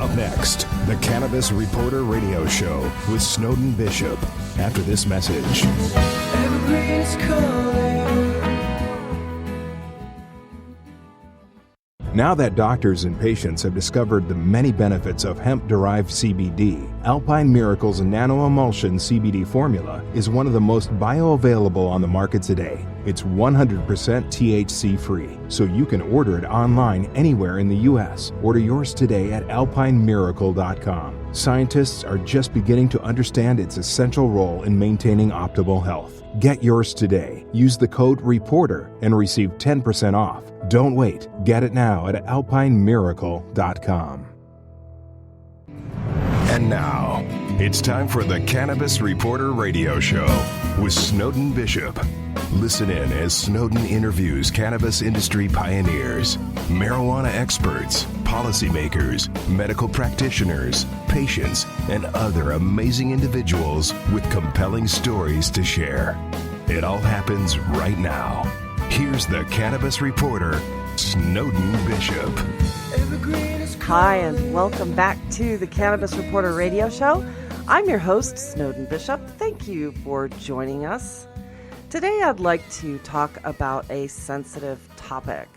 Up next, the Cannabis Reporter Radio Show with Snowden Bishop. After this message. Evergreen's calling. Now that doctors and patients have discovered the many benefits of hemp-derived CBD, Alpine Miracle's nano-emulsion CBD formula is one of the most bioavailable on the market today. It's 100% THC-free, so you can order it online anywhere in the U.S. Order yours today at alpinemiracle.com. Scientists are just beginning to understand its essential role in maintaining optimal health. Get yours today. Use the code REPORTER and receive 10% off. Don't wait. Get it now at alpinemiracle.com. And now, it's time for the Cannabis Reporter Radio Show with Snowden Bishop. Listen in as Snowden interviews cannabis industry pioneers, marijuana experts, policymakers, medical practitioners, patients, and other amazing individuals with compelling stories to share. It all happens right now. Here's the Cannabis Reporter, Snowden Bishop. Hi, and welcome back to the Cannabis Reporter Radio Show. I'm your host, Snowden Bishop. Thank you for joining us. Today, I'd like to talk about a sensitive topic.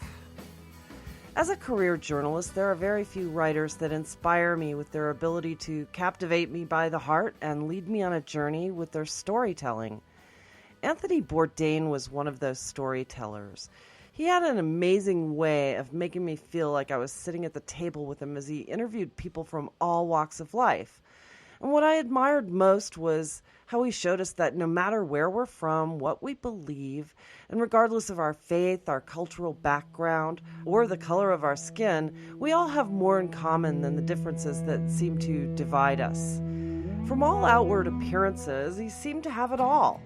As a career journalist, there are very few writers that inspire me with their ability to captivate me by the heart and lead me on a journey with their storytelling. Anthony Bourdain was one of those storytellers. He had an amazing way of making me feel like I was sitting at the table with him as he interviewed people from all walks of life. And what I admired most was how he showed us that no matter where we're from, what we believe, and regardless of our faith, our cultural background, or the color of our skin, we all have more in common than the differences that seem to divide us. From all outward appearances, he seemed to have it all.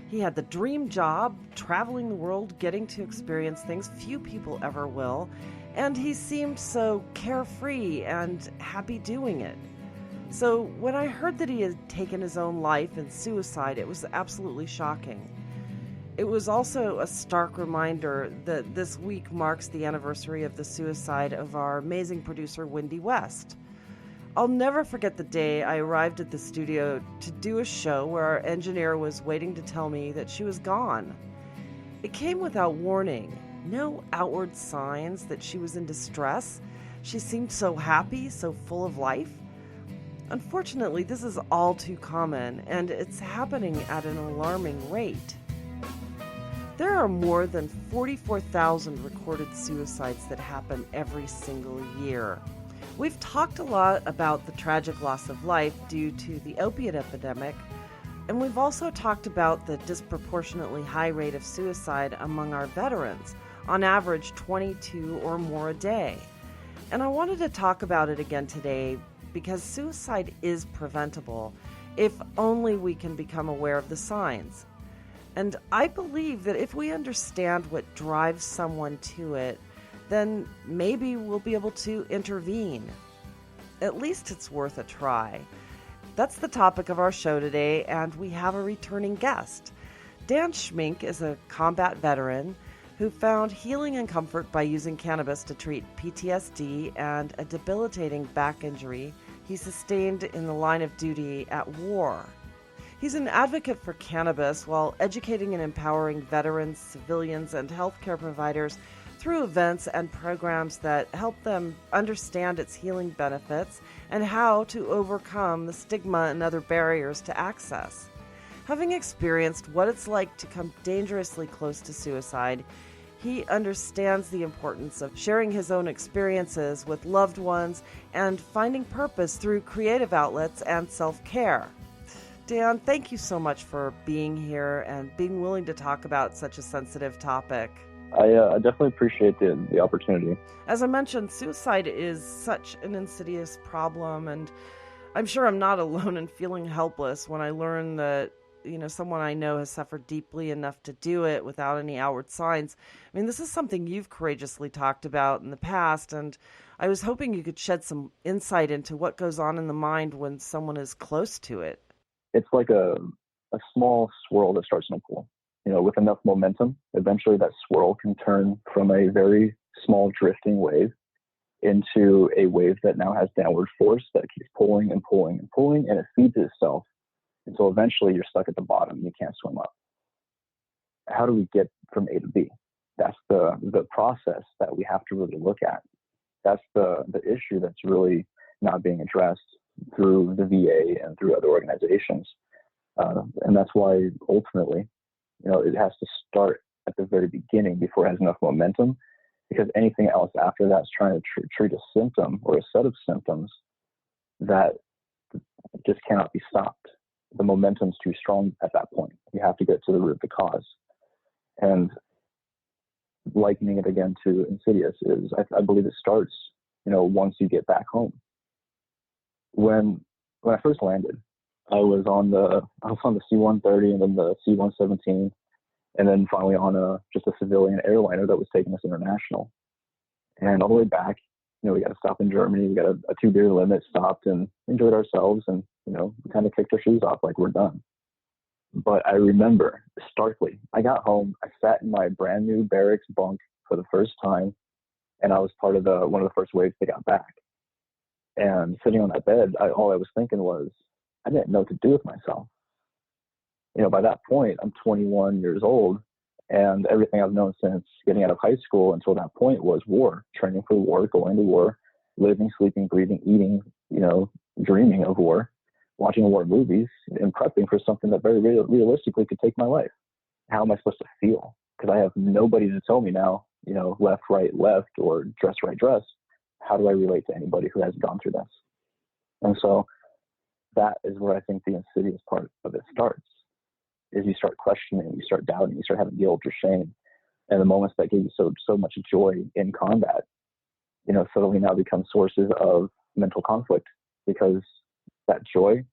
He had the dream job, traveling the world, getting to experience things few people ever will, and he seemed so carefree and happy doing it. So when I heard that he had taken his own life in suicide, it was absolutely shocking. It was also a stark reminder that this week marks the anniversary of the suicide of our amazing producer, Wendy West. I'll never forget the day I arrived at the studio to do a show where our engineer was waiting to tell me that she was gone. It came without warning. No outward signs that she was in distress. She seemed so happy, so full of life. Unfortunately, this is all too common, and it's happening at an alarming rate. There are more than 44,000 recorded suicides that happen every single year. We've talked a lot about the tragic loss of life due to the opiate epidemic, and we've also talked about the disproportionately high rate of suicide among our veterans, on average 22 or more a day. And I wanted to talk about it again today because suicide is preventable if only we can become aware of the signs. And I believe that if we understand what drives someone to it, then maybe we'll be able to intervene. At least it's worth a try. That's the topic of our show today, and we have a returning guest. Dan Schmink is a combat veteran who found healing and comfort by using cannabis to treat PTSD and a debilitating back injury he sustained in the line of duty at war. He's an advocate for cannabis while educating and empowering veterans, civilians, and healthcare providers through events and programs that help them understand its healing benefits and how to overcome the stigma and other barriers to access. Having experienced what it's like to come dangerously close to suicide, he understands the importance of sharing his own experiences with loved ones and finding purpose through creative outlets and self-care. Dan, thank you so much for being here and being willing to talk about such a sensitive topic. I definitely appreciate the opportunity. As I mentioned, suicide is such an insidious problem, and I'm sure I'm not alone in feeling helpless when I learn that, someone I know has suffered deeply enough to do it without any outward signs. I mean, this is something you've courageously talked about in the past, and I was hoping you could shed some insight into what goes on in the mind when someone is close to it. It's like a small swirl that starts in a pool. With enough momentum, eventually that swirl can turn from a very small drifting wave into a wave that now has downward force that keeps pulling and pulling and pulling, and it feeds itself until eventually you're stuck at the bottom and you can't swim up. How do we get from A to B? That's the process that we have to really look at. That's the issue that's really not being addressed through the VA and through other organizations. And that's why ultimately, it has to start at the very beginning before it has enough momentum, because anything else after that's trying to treat a symptom or a set of symptoms that just cannot be stopped. The momentum's too strong at that point. You have to get to the root of the cause. And likening it again to Insidious is, I believe it starts, once you get back home. When I first landed, I was on the C-130 and then the C-117, and then finally on just a civilian airliner that was taking us international. And all the way back, we got to stop in Germany. We got a 2-beer limit, stopped and enjoyed ourselves, and we kind of kicked our shoes off like we're done. But I remember starkly, I got home, I sat in my brand new barracks bunk for the first time, and I was part of one of the first waves that got back. And sitting on that bed, all I was thinking was, I didn't know what to do with myself. By that point, I'm 21 years old, and everything I've known since getting out of high school until that point was war, training for war, going to war, living, sleeping, breathing, eating, dreaming of war, watching war movies, and prepping for something that very realistically could take my life. How am I supposed to feel? Because I have nobody to tell me now, left, right, left, or dress, right, dress. How do I relate to anybody who has gone through this? And so that is where I think the insidious part of it starts, is you start questioning, you start doubting, you start having guilt or shame. And the moments that gave you so much joy in combat, suddenly now become sources of mental conflict, because that joy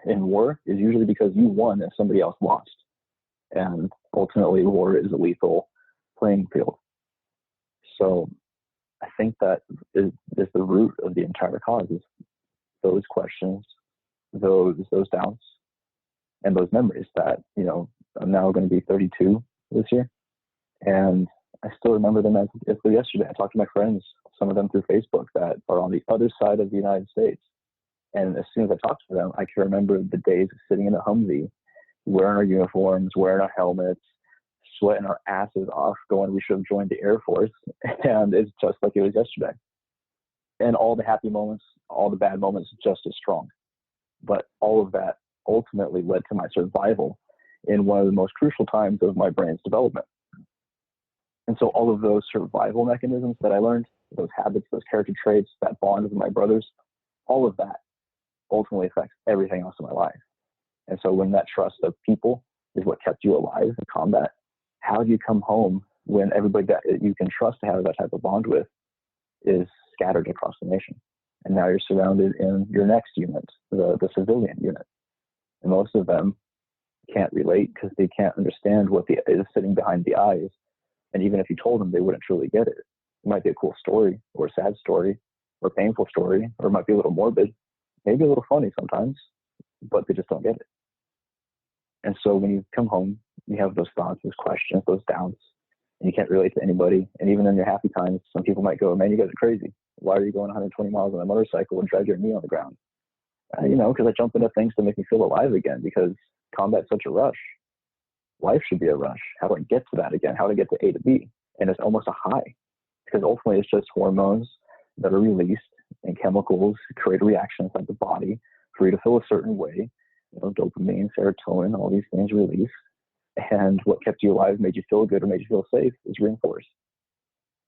in war is usually because you won and somebody else lost. And ultimately, war is a lethal playing field. So I think that is the root of the entire cause, is those questions, those doubts, and those memories that, I'm now going to be 32 this year. And I still remember them as if they're yesterday. I talked to my friends, some of them through Facebook, that are on the other side of the United States. And as soon as I talked to them, I can remember the days of sitting in a Humvee, wearing our uniforms, wearing our helmets, sweating our asses off, going, we should have joined the Air Force. And it's just like it was yesterday. And all the happy moments, all the bad moments, just as strong. But all of that ultimately led to my survival in one of the most crucial times of my brain's development. And so all of those survival mechanisms that I learned, those habits, those character traits, that bond with my brothers, all of that ultimately affects everything else in my life. And so when that trust of people is what kept you alive in combat, how do you come home when everybody that you can trust to have that type of bond with is scattered across the nation? And now you're surrounded in your next unit, the civilian unit. And most of them can't relate because they can't understand what is sitting behind the eyes. And even if you told them, they wouldn't truly get it. It might be a cool story or a sad story or a painful story, or it might be a little morbid, maybe a little funny sometimes, but they just don't get it. And so when you come home, you have those thoughts, those questions, those doubts, and you can't relate to anybody. And even in your happy times, some people might go, man, you guys are crazy. Why are you going 120 miles on a motorcycle and drag your knee on the ground? Because I jump into things to make me feel alive again, because combat's such a rush. Life should be a rush. How do I get to that again? How do I get to A to B? And it's almost a high, because ultimately it's just hormones that are released and chemicals create a reaction inside the body for you to feel a certain way. Dopamine, serotonin, all these things release. And what kept you alive, made you feel good or made you feel safe, is reinforced.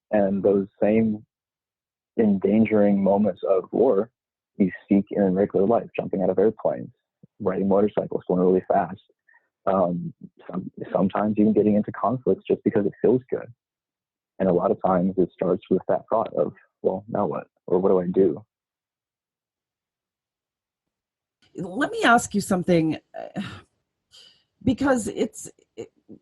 And those same endangering moments of war, you seek in regular life, jumping out of airplanes, riding motorcycles, going really fast. Sometimes even getting into conflicts just because it feels good. And a lot of times it starts with that thought of, well, now what? Or what do I do? Let me ask you something, because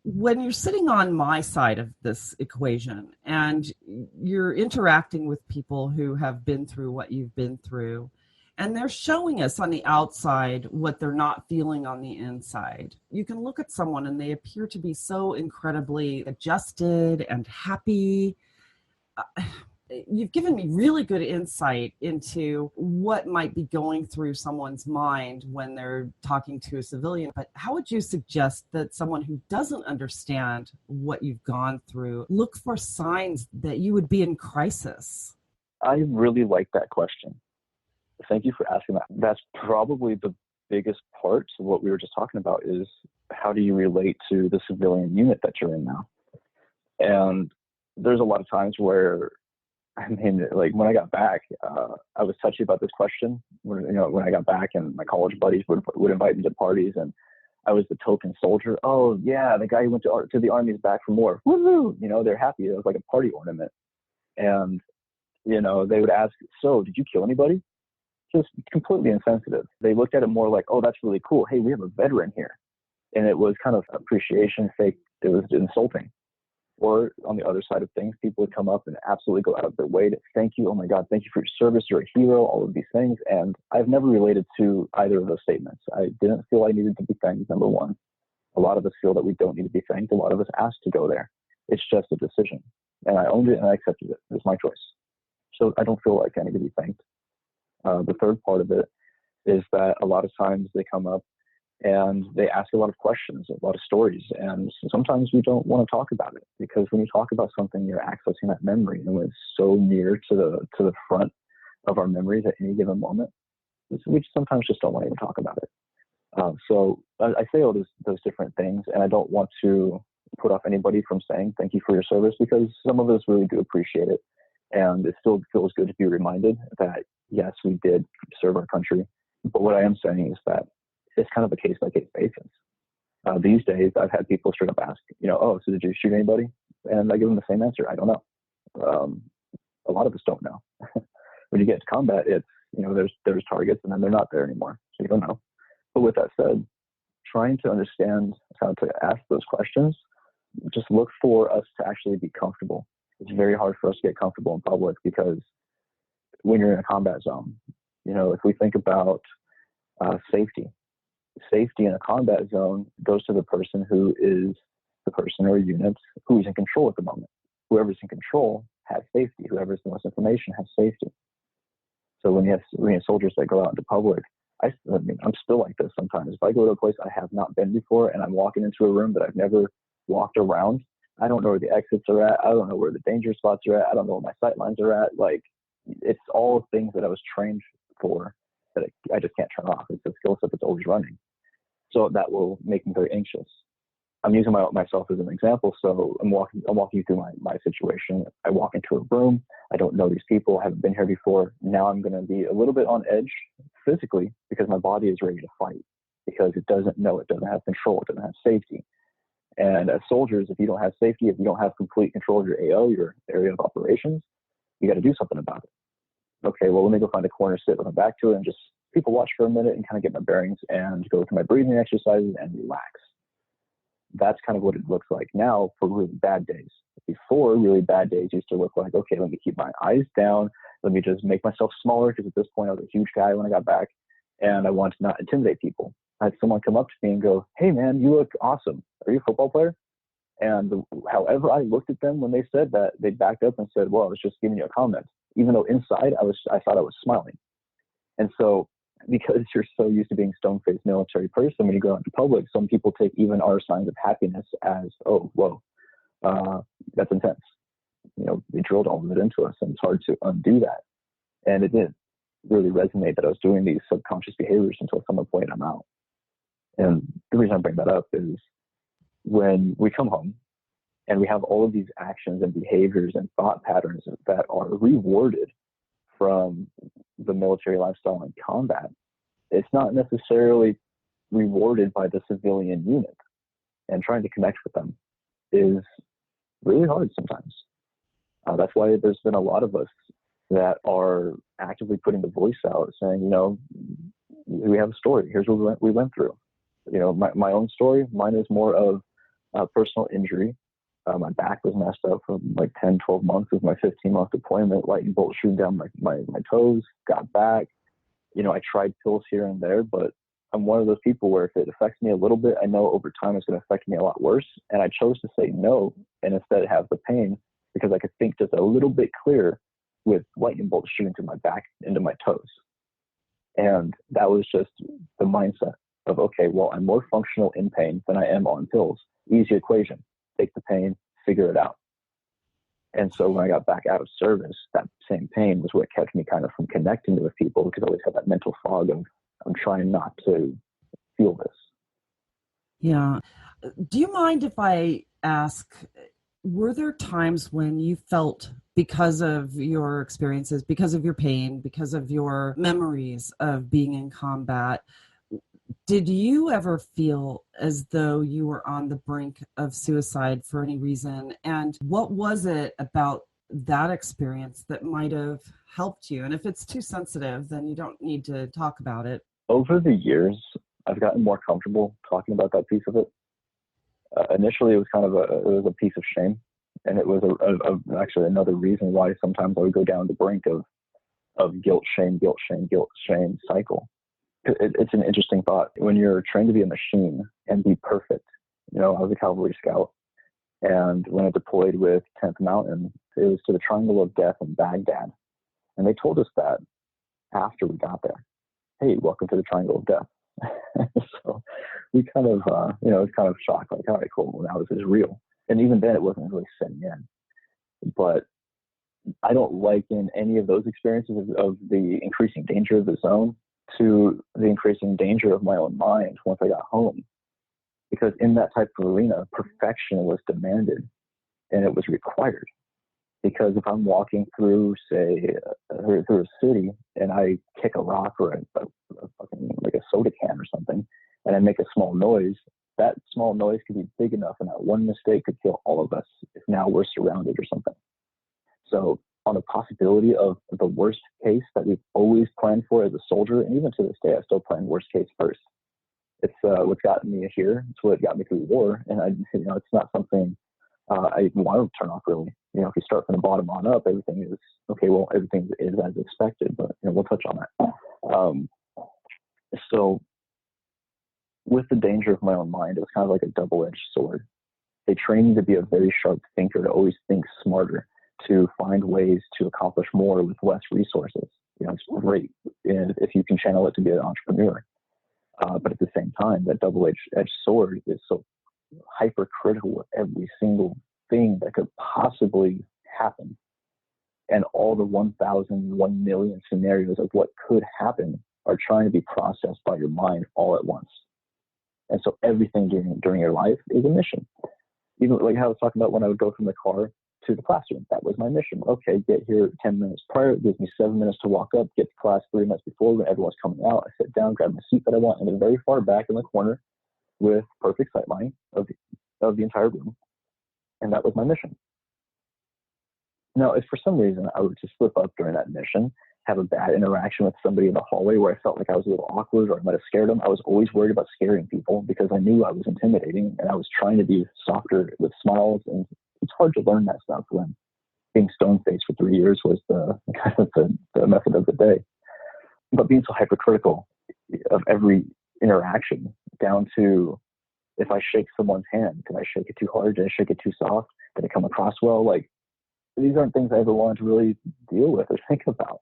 when you're sitting on my side of this equation and you're interacting with people who have been through what you've been through, and they're showing us on the outside what they're not feeling on the inside. You can look at someone and they appear to be so incredibly adjusted and happy. You've given me really good insight into what might be going through someone's mind when they're talking to a civilian. But how would you suggest that someone who doesn't understand what you've gone through look for signs that you would be in crisis? I really like that question. Thank you for asking that. That's probably the biggest part of what we were just talking about is how do you relate to the civilian unit that you're in now? And there's a lot of times where, I mean, like when I got back, I was touchy about this question. When I got back, and my college buddies would invite me to parties, and I was the token soldier. Oh yeah, the guy who went to the army is back from war. Woohoo! They're happy. It was like a party ornament. And they would ask, "So, did you kill anybody?" Just completely insensitive. They looked at it more like, "Oh, that's really cool. Hey, we have a veteran here," and it was kind of appreciation fake. It was insulting. Or on the other side of things, people would come up and absolutely go out of their way to thank you. Oh my God, thank you for your service. You're a hero, all of these things. And I've never related to either of those statements. I didn't feel I needed to be thanked, number one. A lot of us feel that we don't need to be thanked. A lot of us asked to go there. It's just a decision. And I owned it and I accepted it. It's my choice. So I don't feel like I need to be thanked. The third part of it is that a lot of times they come up and they ask a lot of questions, a lot of stories, and sometimes we don't want to talk about it because when you talk about something, you're accessing that memory, and when it's so near to the front of our memories at any given moment, we sometimes just don't want to even talk about it. So I say all those different things, and I don't want to put off anybody from saying thank you for your service because some of us really do appreciate it, and it still feels good to be reminded that yes, we did serve our country. But what I am saying is that it's kind of a case-by-case basis. These days, I've had people straight up ask, oh, so did you shoot anybody? And I give them the same answer. I don't know. A lot of us don't know. When you get to combat, it's, there's targets and then they're not there anymore. So you don't know. But with that said, trying to understand how to ask those questions, just look for us to actually be comfortable. It's very hard for us to get comfortable in public because when you're in a combat zone, if we think about safety in a combat zone goes to the person who is the person or unit who is in control at the moment. Whoever's in control has safety. Whoever's the most information has safety. So when you have soldiers that go out into public, I'm still like this sometimes. If I go to a place I have not been before and I'm walking into a room that I've never walked around, I don't know where the exits are at. I don't know where the danger spots are at. I don't know where my sight lines are at. Like, it's all things that I was trained for that I just can't turn off. It's a skill set that's always running. So that will make me very anxious. I'm using myself as an example. So I'm walking you through my situation. I walk into a room. I don't know these people. I haven't been here before. Now I'm going to be a little bit on edge physically because my body is ready to fight because it doesn't know. It doesn't have control. It doesn't have safety. And as soldiers, if you don't have safety, if you don't have complete control of your AO, your area of operations, you got to do something about it. Okay, well, let me go find a corner, sit with my back to it, and just people watch for a minute and kind of get my bearings and go through my breathing exercises and relax. That's kind of what it looks like now for really bad days. Before, really bad days used to look like, okay, let me keep my eyes down. Let me just make myself smaller because at this point I was a huge guy when I got back and I wanted to not intimidate people. I had someone come up to me and go, hey man, you look awesome. Are you a football player? And however I looked at them when they said that, they backed up and said, well, I was just giving you a comment. Even though inside I thought I was smiling. And so because you're so used to being stone-faced military person, when you go out into public, some people take even our signs of happiness as, oh, whoa, that's intense. They drilled all of it into us, and it's hard to undo that. And it didn't really resonate that I was doing these subconscious behaviors until someone pointed them out. And the reason I bring that up is when we come home and we have all of these actions and behaviors and thought patterns that are rewarded from the military lifestyle and combat, it's not necessarily rewarded by the civilian unit. And trying to connect with them is really hard sometimes. That's why there's been a lot of us that are actively putting the voice out saying, we have a story. Here's what we went through. My own story, mine is more of personal injury. My back was messed up for like 10, 12 months with my 15-month deployment, lightning bolt shooting down my toes, got back. I tried pills here and there, but I'm one of those people where if it affects me a little bit, I know over time it's going to affect me a lot worse. And I chose to say no and instead have the pain because I could think just a little bit clearer with lightning bolts shooting through my back into my toes. And that was just the mindset of, okay, well, I'm more functional in pain than I am on pills. Easy equation. Take the pain, figure it out. And so when I got back out of service, that same pain was what kept me kind of from connecting with people, because I always had that mental fog of, I'm trying not to feel this. Yeah. Do you mind if I ask, were there times when you felt, because of your experiences, because of your pain, because of your memories of being in combat, did you ever feel as though you were on the brink of suicide for any reason? And what was it about that experience that might have helped you? And if it's too sensitive, then you don't need to talk about it. Over the years, I've gotten more comfortable talking about that piece of it. Initially, it was kind of a piece of shame, and it was actually another reason why sometimes I would go down the brink of guilt, shame cycle. It's an interesting thought. When you're trained to be a machine and be perfect, I was a cavalry scout, and when I deployed with 10th Mountain, it was to the Triangle of Death in Baghdad, and they told us that after we got there. Hey, welcome to the Triangle of Death. So we kind of, it was kind of shocked, like, all right, cool, well, now this is real. And even then, it wasn't really setting in. But I don't liken any of those experiences of the increasing danger of the zone to the increasing danger of my own mind once I got home. Because in that type of arena, perfection was demanded and it was required. Because if I'm walking through, say, through a city and I kick a rock or a fucking, like a soda can or something, and I make a small noise, that small noise could be big enough, and that one mistake could kill all of us if now we're surrounded or something. So on the possibility of the worst case that we've always planned for as a soldier, and even to this day, I still plan worst case first. It's what's gotten me here. It's what got me through war, and it's not something I want to turn off, really. If you start from the bottom on up, everything is okay. Well, everything is as expected, but we'll touch on that. So with the danger of my own mind, it was kind of like a double-edged sword. They train you to be a very sharp thinker, to always think smarter, to find ways to accomplish more with less resources. It's great if you can channel it to be an entrepreneur. But at the same time, that double-edged sword is so hypercritical of every single thing that could possibly happen. And all the 1,000, 1 million scenarios of what could happen are trying to be processed by your mind all at once. And so everything during your life is a mission. Even like how I was talking about when I would go from the car to the classroom, that was my mission. Okay, get here 10 minutes prior. It gives me 7 minutes to walk up, get to class 3 minutes before when everyone's coming out. I sit down, grab my seat that I want, and then very far back in the corner with perfect sight line of the entire room. And that was my mission. Now, if for some reason I were to slip up during that mission, have a bad interaction with somebody in the hallway where I felt like I was a little awkward or I might have scared them, I was always worried about scaring people because I knew I was intimidating and I was trying to be softer with smiles. And it's hard to learn that stuff when being stone-faced for 3 years was the kind of the method of the day. But being so hypercritical of every interaction, down to if I shake someone's hand, did I shake it too hard? Did I shake it too soft? Did it come across well? Like, these aren't things I ever wanted to really deal with or think about.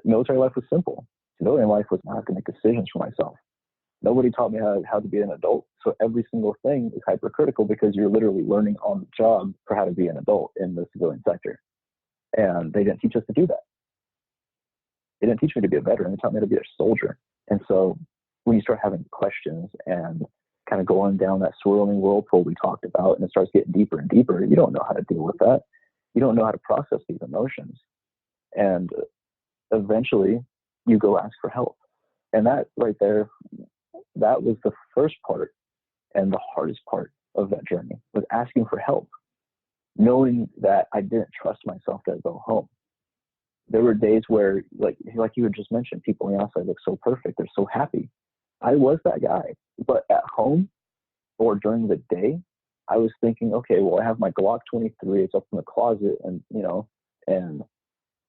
Military life was simple. Civilian life was not to make decisions for myself. Nobody taught me how to be an adult. So every single thing is hypercritical because you're literally learning on the job for how to be an adult in the civilian sector. And they didn't teach us to do that. They didn't teach me to be a veteran. They taught me to be a soldier. And so when you start having questions and kind of going down that swirling whirlpool we talked about, and it starts getting deeper and deeper, you don't know how to deal with that. You don't know how to process these emotions. And eventually you go ask for help. And that right there, that was the first part and the hardest part of that journey, was asking for help, knowing that I didn't trust myself to go home. There were days where, like you had just mentioned, people on the outside look so perfect. They're so happy. I was that guy. But at home or during the day, I was thinking, okay, well, I have my Glock 23. It's up in the closet. And, and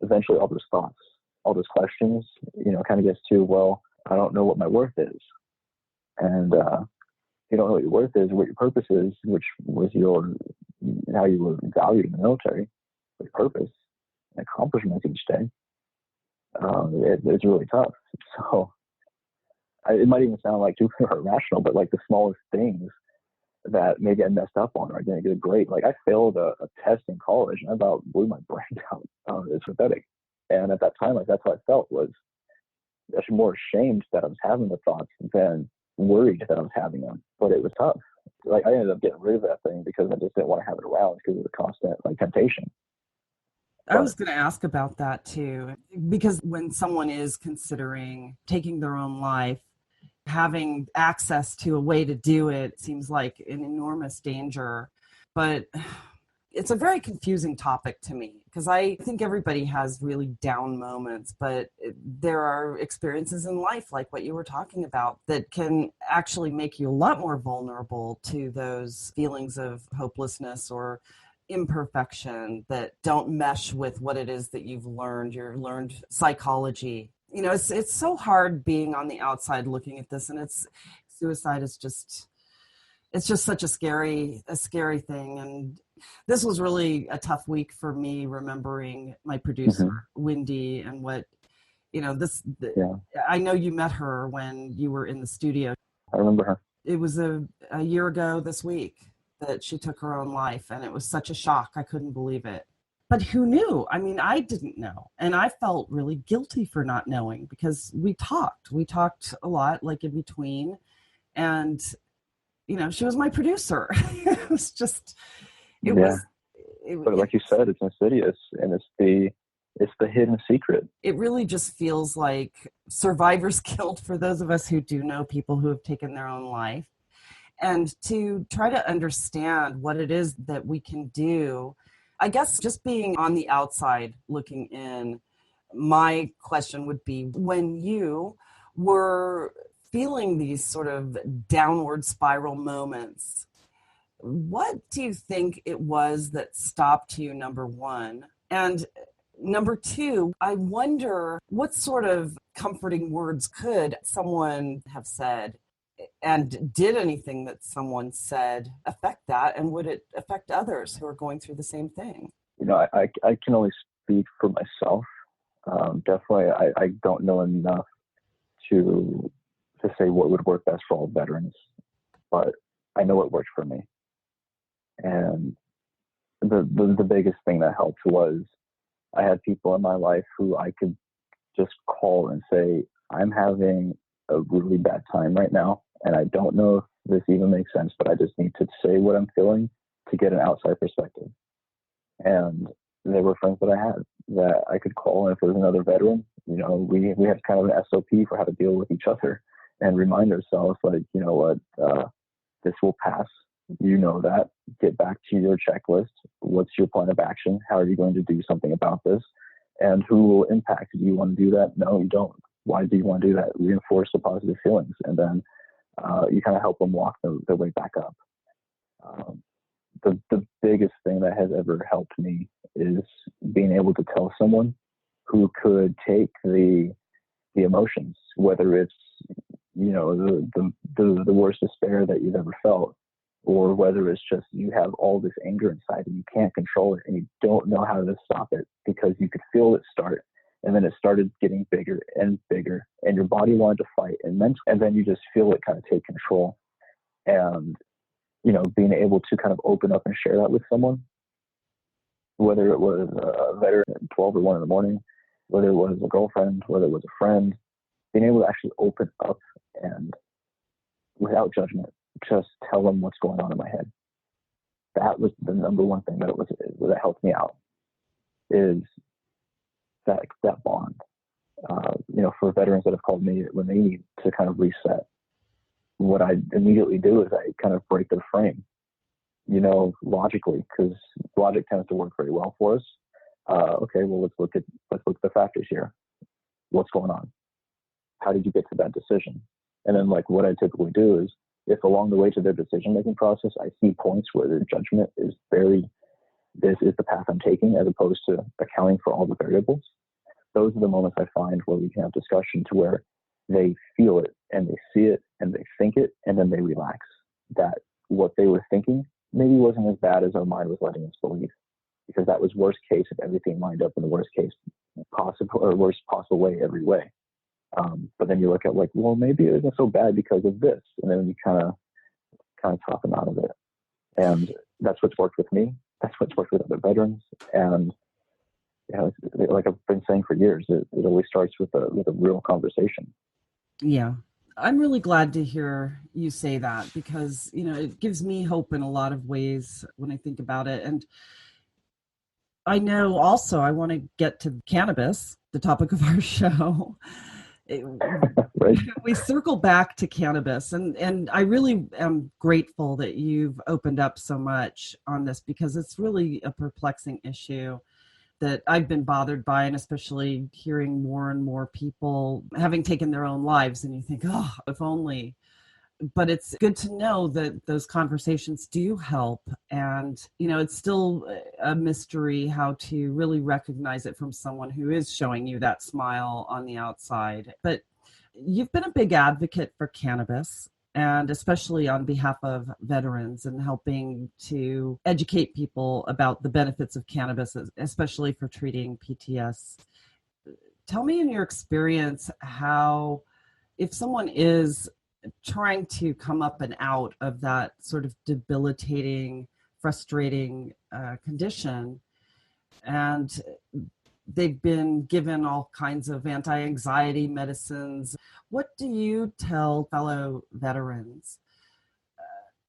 eventually all those thoughts, all those questions, kind of gets to, well, I don't know what my worth is. And you don't know what your worth is, what your purpose is, which was how you were valued in the military, your purpose. and accomplishments each day, it's really tough. So it might even sound like super irrational, but like the smallest things that maybe I messed up on or I didn't get a grade. Like I failed a test in college and I about blew my brain out. It's pathetic. And at that time, like that's how I felt, was actually more ashamed that I was having the thoughts than worried that I was having them. But it was tough. Like I ended up getting rid of that thing because I just didn't want to have it around because of the constant like temptation. I was going to ask about that too, because when someone is considering taking their own life, having access to a way to do it seems like an enormous danger. But it's a very confusing topic to me because I think everybody has really down moments, but there are experiences in life like what you were talking about that can actually make you a lot more vulnerable to those feelings of hopelessness or imperfection that don't mesh with what it is that you've learned. You've learned psychology. You know, it's so hard being on the outside looking at this, and suicide is just, it's just such a scary thing. And this was really a tough week for me, remembering my producer, Wendy, and what, you know, I know you met her when you were in the studio. I remember her. It was a year ago this week that she took her own life, and it was such a shock. I couldn't believe it. But who knew? I mean, I didn't know. And I felt really guilty for not knowing because we talked a lot, like in between. And, you know, she was my producer. It was just, but like you said, it's insidious, and it's the hidden secret. It really just feels like survivor's guilt for those of us who do know people who have taken their own life. And to try to understand what it is that we can do, I guess just being on the outside looking in, my question would be, when you were feeling these sort of downward spiral moments, what do you think it was that stopped you, number one? And number two, I wonder what sort of comforting words could someone have said, and did anything that someone said affect that, and would it affect others who are going through the same thing? You know, I can only speak for myself. Definitely, I don't know enough to say what would work best for all veterans, but I know it worked for me. And the biggest thing that helped was I had people in my life who I could just call and say, I'm having a really bad time right now, and I don't know if this even makes sense, but I just need to say what I'm feeling to get an outside perspective. And there were friends that I had that I could call, and if there was another veteran, you know, we had kind of an SOP for how to deal with each other and remind ourselves, like, you know what, this will pass. You know that. Get back to your checklist. What's your plan of action? How are you going to do something about this? And who will impact? Do you want to do that? No, you don't. Why do you want to do that? Reinforce the positive feelings, and then you kind of help them walk their way back up. The biggest thing that has ever helped me is being able to tell someone who could take the emotions, whether it's, you know, the worst despair that you've ever felt, or whether it's just you have all this anger inside and you can't control it and you don't know how to stop it because you could feel it start, and then it started getting bigger and bigger, and your body wanted to fight, and then you just feel it kind of take control. And, you know, being able to kind of open up and share that with someone, whether it was a veteran at 12 or 1 in the morning, whether it was a girlfriend, whether it was a friend, being able to actually open up and without judgment, just tell them what's going on in my head. That was the number one thing that helped me out, is that bond. You know, for veterans that have called me when they need to kind of reset, what I immediately do is I kind of break their frame, you know, logically, because logic tends to work very well for us. Okay, well, let's look at the factors here. What's going on? How did you get to that decision? And then, like, what I typically do is, if along the way to their decision-making process, I see points where their judgment is this is the path I'm taking, as opposed to accounting for all the variables, those are the moments I find where we can have discussion to where they feel it and they see it and they think it, and then they relax. That what they were thinking maybe wasn't as bad as our mind was letting us believe. because that was worst case if everything lined up in the worst case possible or worst possible way every way. But then you look at like, well, maybe it isn't so bad because of this, and then you kind of talk them out of it. And that's what's worked with me. That's what's worked with other veterans. And like I've been saying for years, it always starts with a real conversation. Yeah. I'm really glad to hear you say that, because, it gives me hope in a lot of ways when I think about it. And I know also I want to get to cannabis, the topic of our show. Right. We circle back to cannabis, and I really am grateful that you've opened up so much on this, because it's really a perplexing issue that I've been bothered by, and especially hearing more and more people having taken their own lives, and you think, oh, if only. But it's good to know that those conversations do help. And, it's still a mystery how to really recognize it from someone who is showing you that smile on the outside. But you've been a big advocate for cannabis, and especially on behalf of veterans, and helping to educate people about the benefits of cannabis, especially for treating PTSD. Tell me, in your experience, how, if someone is trying to come up and out of that sort of debilitating, frustrating condition, and they've been given all kinds of anti-anxiety medicines, what do you tell fellow veterans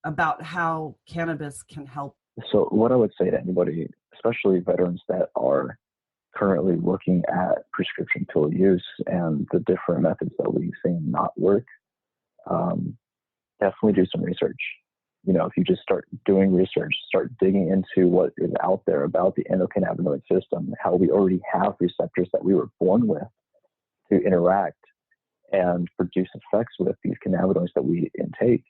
about how cannabis can help? So what I would say to anybody, especially veterans that are currently looking at prescription pill use and the different methods that we've seen not work, definitely do some research. If you just start doing research, start digging into what is out there about the endocannabinoid system, how we already have receptors that we were born with to interact and produce effects with these cannabinoids that we intake.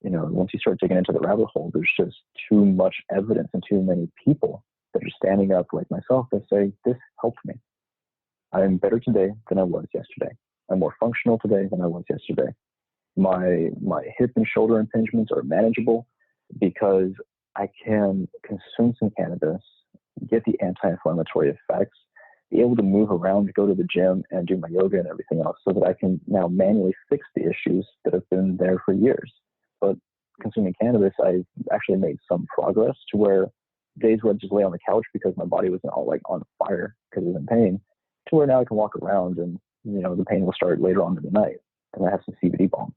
Once you start digging into the rabbit hole, there's just too much evidence and too many people that are standing up like myself that say, this helped me. I'm better today than I was yesterday. I'm more functional today than I was yesterday. My hip and shoulder impingements are manageable because I can consume some cannabis, get the anti-inflammatory effects, be able to move around, go to the gym and do my yoga and everything else, so that I can now manually fix the issues that have been there for years. But consuming cannabis, I've actually made some progress to where days where I just lay on the couch because my body wasn't all like on fire because I was in pain, to where now I can walk around and, the pain will start later on in the night. And I have some CBD balm.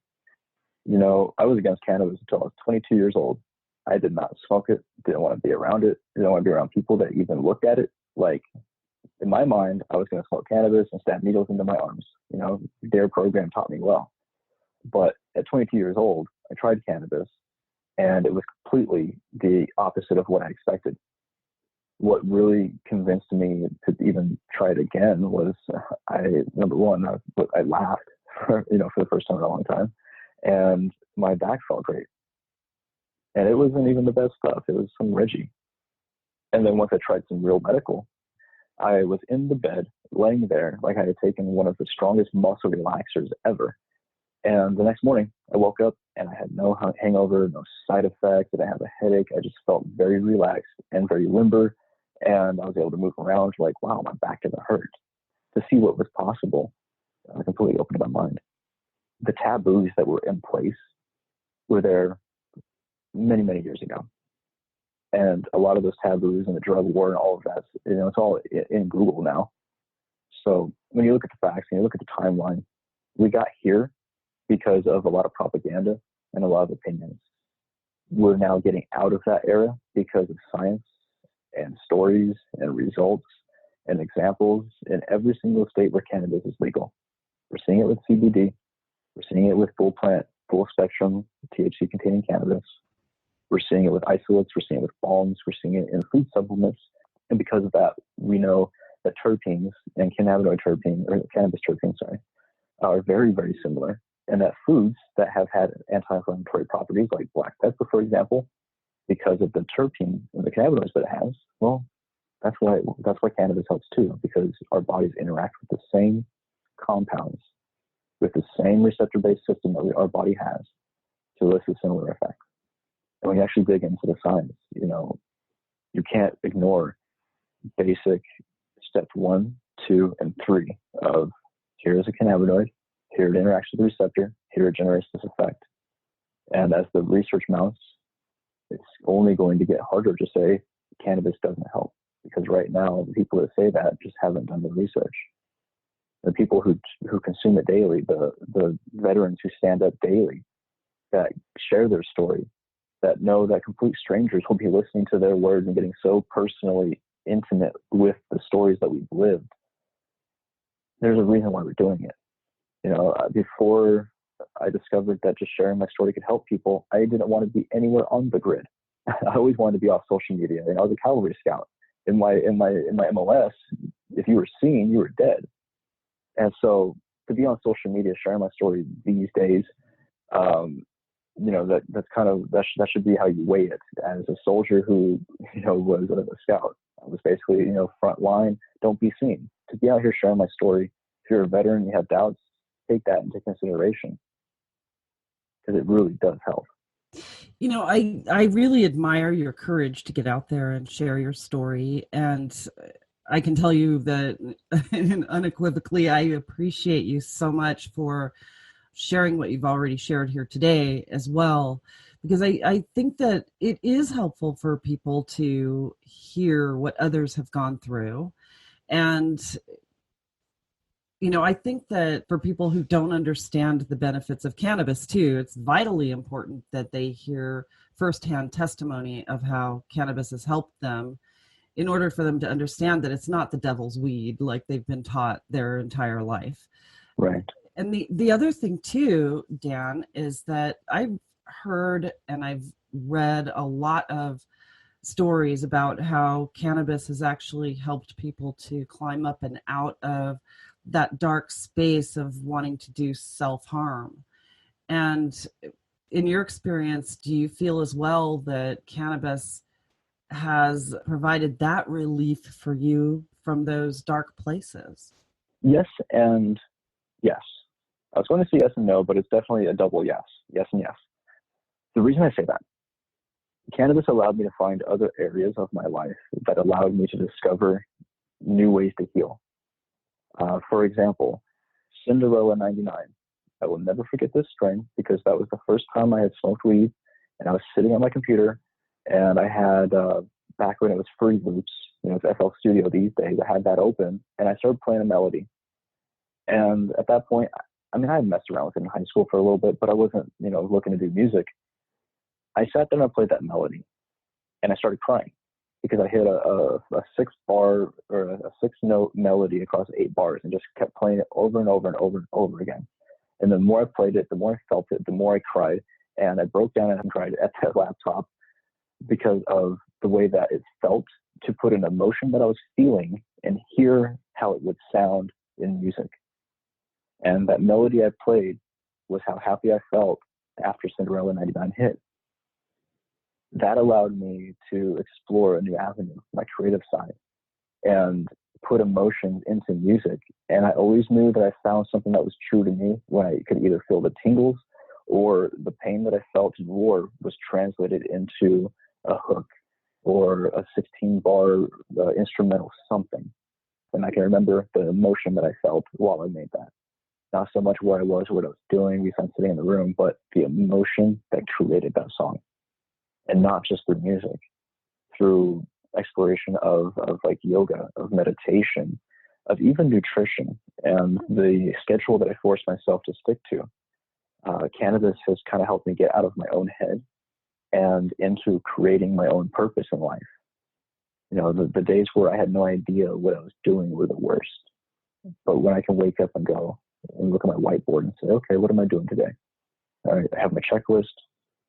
I was against cannabis until I was 22 years old. I did not smoke it, didn't want to be around it, didn't want to be around people that even looked at it. Like, in my mind, I was going to smoke cannabis and stab needles into my arms. Their program taught me well. But at 22 years old, I tried cannabis, and it was completely the opposite of what I expected. What really convinced me to even try it again was number one, I laughed for the first time in a long time. And my back felt great. And it wasn't even the best stuff. It was some Reggie. And then once I tried some real medical, I was in the bed, laying there, like I had taken one of the strongest muscle relaxers ever. And the next morning, I woke up and I had no hangover, no side effects, I didn't have a headache. I just felt very relaxed and very limber. And I was able to move around like, wow, my back doesn't hurt. To see what was possible, I completely opened my mind. The taboos that were in place were there many, many years ago. And a lot of those taboos and the drug war and all of that, it's all in Google now. So when you look at the facts and you look at the timeline, we got here because of a lot of propaganda and a lot of opinions. We're now getting out of that era because of science and stories and results and examples in every single state where cannabis is legal. We're seeing it with CBD. We're seeing it with full plant, full spectrum THC containing cannabis. We're seeing it with isolates. We're seeing it with balms. We're seeing it in food supplements. And because of that, we know that terpenes and cannabis terpenes, are very, very similar. And that foods that have had anti-inflammatory properties, like black pepper, for example, because of the terpene and the cannabinoids that it has, well, that's why cannabis helps too, because our bodies interact with the same compounds, with the same receptor-based system that our body has to elicit similar effects. And when you actually dig into the science, You can't ignore basic steps 1, 2, and 3 of here is a cannabinoid, here it interacts with the receptor, here it generates this effect. And as the research mounts, it's only going to get harder to say cannabis doesn't help, because right now the people that say that just haven't done the research. The people who consume it daily, the veterans who stand up daily, that share their story, that know that complete strangers will be listening to their words and getting so personally intimate with the stories that we've lived. There's a reason why we're doing it. Before I discovered that just sharing my story could help people, I didn't want to be anywhere on the grid. I always wanted to be off social media. I was a cavalry scout. In my MOS, if you were seen, you were dead. And so to be on social media, sharing my story these days, that should be how you weigh it. As a soldier who, was a scout, I was basically, front line, don't be seen. To be out here sharing my story, if you're a veteran, you have doubts, take that into consideration, because it really does help. I really admire your courage to get out there and share your story. And I can tell you that unequivocally, I appreciate you so much for sharing what you've already shared here today as well, because I think that it is helpful for people to hear what others have gone through. And I think that for people who don't understand the benefits of cannabis too, it's vitally important that they hear firsthand testimony of how cannabis has helped them, in order for them to understand that it's not the devil's weed like they've been taught their entire life. Right. And the other thing too, Dan, is that I've heard and I've read a lot of stories about how cannabis has actually helped people to climb up and out of that dark space of wanting to do self-harm. And in your experience, do you feel as well that cannabis has provided that relief for you from those dark places? Yes and yes. I was going to say yes and no, but it's definitely a double yes. Yes and yes. The reason I say that, cannabis allowed me to find other areas of my life that allowed me to discover new ways to heal. For example, Cinderella 99. I will never forget this strain, because that was the first time I had smoked weed, and I was sitting on my computer, and I had, back when it was Free Loops, it's FL Studio these days, I had that open, and I started playing a melody. And at that point, I had messed around with it in high school for a little bit, but I wasn't, looking to do music. I sat there and I played that melody, and I started crying, because I hit a 6-bar or a 6-note melody across 8 bars and just kept playing it over and over and over and over again. And the more I played it, the more I felt it, the more I cried. And I broke down and cried at that laptop because of the way that it felt to put an emotion that I was feeling and hear how it would sound in music. And that melody I played was how happy I felt after Cinderella 99 hit. That allowed me to explore a new avenue, my creative side, and put emotions into music. And I always knew that I found something that was true to me when I could either feel the tingles or the pain that I felt in war was translated into a hook or a 16-bar instrumental something. And I can remember the emotion that I felt while I made that. Not so much where I was or what I was doing, because I'm sitting in the room, but the emotion that created that song. And not just through music, through exploration of like yoga, of meditation, of even nutrition, and the schedule that I forced myself to stick to. Cannabis has kind of helped me get out of my own head and into creating my own purpose in life. The days where I had no idea what I was doing were the worst. But when I can wake up and go and look at my whiteboard and say, okay, what am I doing today? All right, I have my checklist.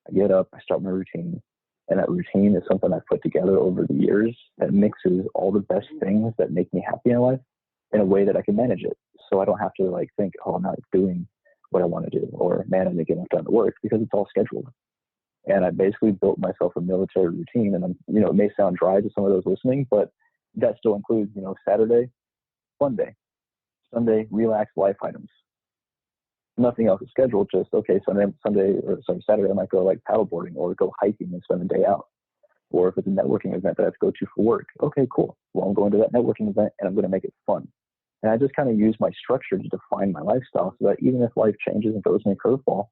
I get up, I start my routine, and that routine is something I've put together over the years that mixes all the best things that make me happy in life in a way that I can manage it. So I don't have to think, oh, I'm not doing what I want to do, or man, I'm making enough time to work, because it's all scheduled. And I basically built myself a military routine, and it may sound dry to some of those listening, but that still includes, Saturday, fun day, Sunday, relax life items. Nothing else is scheduled, just, okay, Saturday, I might go paddleboarding or go hiking and spend the day out. or if it's a networking event that I have to go to for work, okay, cool. Well, I'm going to that networking event and I'm going to make it fun. And I just kind of use my structure to define my lifestyle so that even if life changes and throws me a curveball,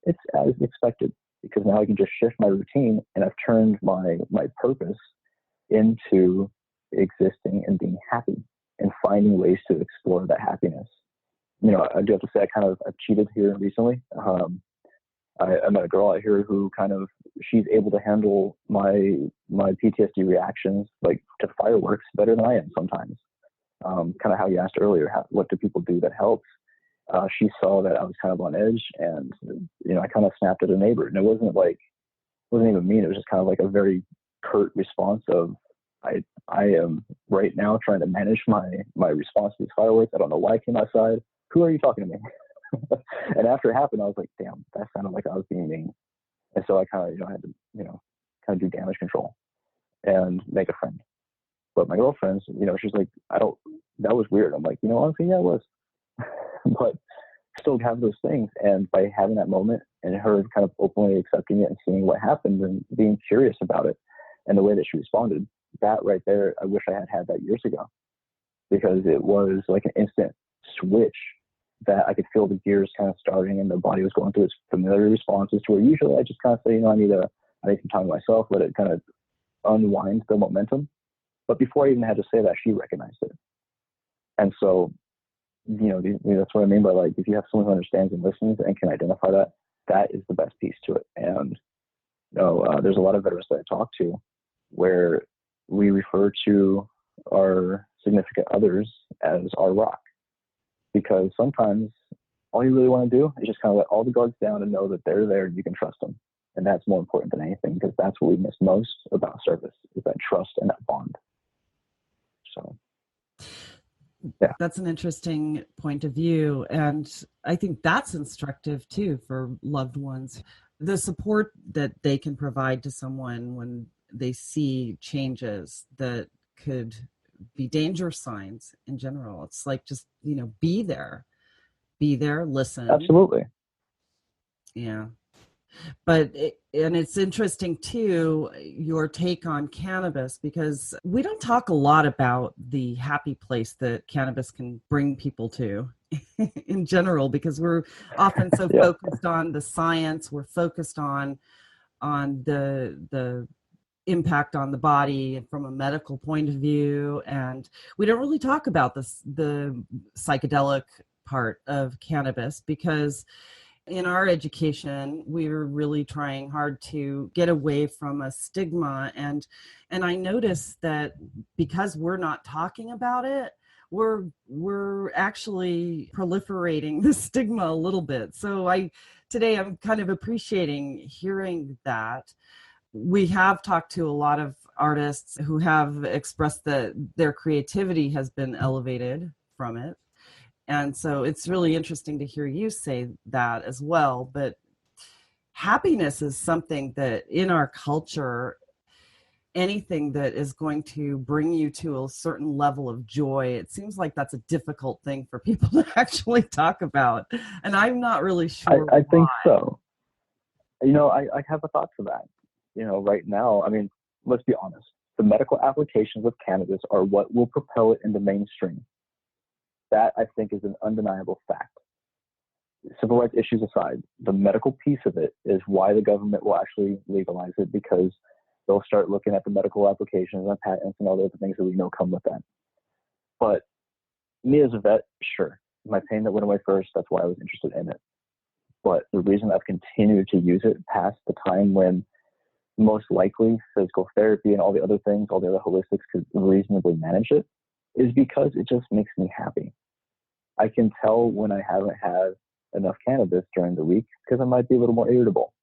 it's as expected, because now I can just shift my routine and I've turned my purpose into existing and being happy and finding ways to explore that happiness. You know, I do have to say I've cheated here recently. I met a girl out here who she's able to handle my PTSD reactions like to fireworks better than I am sometimes. Kind of how you asked earlier, what do people do that helps? She saw that I was kind of on edge, and you know, I kind of snapped at a neighbor, and it wasn't even mean. It was just kind of like a very curt response of, I am right now trying to manage my response to these fireworks. I don't know why I came outside. Who are you talking to me? And after it happened, I was like, damn, that sounded like I was being mean. And so I kind of, had to, kind of do damage control and make a friend. But my girlfriend's, she's like, that was weird. I'm like, honestly, yeah, it was. But still have those things. And by having that moment and her kind of openly accepting it and seeing what happened and being curious about it and the way that she responded, that right there, I wish I had that years ago, because it was like an instant switch that I could feel the gears kind of starting and the body was going through its familiar responses, to where usually I just kind of say, I need some time to myself, let it kind of unwind the momentum. But before I even had to say that, she recognized it. And so, that's what I mean by, like, if you have someone who understands and listens and can identify that, that is the best piece to it. And there's a lot of veterans that I talk to where we refer to our significant others as our rock, because sometimes all you really want to do is just kind of let all the guards down and know that they're there and you can trust them. And that's more important than anything, because that's what we miss most about service, is that trust and that bond. So, yeah. That's an interesting point of view. And I think that's instructive too for loved ones. The support that they can provide to someone when they see changes that could be danger signs in general. It's like, just, be there, listen. Absolutely. Yeah. But it's interesting too, your take on cannabis, because we don't talk a lot about the happy place that cannabis can bring people to in general, because we're often so focused on the science, we're focused on the impact on the body from a medical point of view, and we don't really talk about the psychedelic part of cannabis, because in our education, we're really trying hard to get away from a stigma. And I notice that because we're not talking about it, we're actually proliferating the stigma a little bit. So today I'm kind of appreciating hearing that. We have talked to a lot of artists who have expressed that their creativity has been elevated from it. And so it's really interesting to hear you say that as well. But happiness is something that in our culture, anything that is going to bring you to a certain level of joy, it seems like that's a difficult thing for people to actually talk about. And I'm not really sure I think so. I have a thought for that. Right now, let's be honest. The medical applications of cannabis are what will propel it into mainstream. That, I think, is an undeniable fact. Civil rights issues aside, the medical piece of it is why the government will actually legalize it, because they'll start looking at the medical applications and patents and all the other things that we know come with that. But me as a vet, sure, my pain that went away first, that's why I was interested in it. But the reason I've continued to use it past the time when most likely physical therapy and all the other things, all the other holistics could reasonably manage it, is because it just makes me happy. I can tell when I haven't had enough cannabis during the week, because I might be a little more irritable.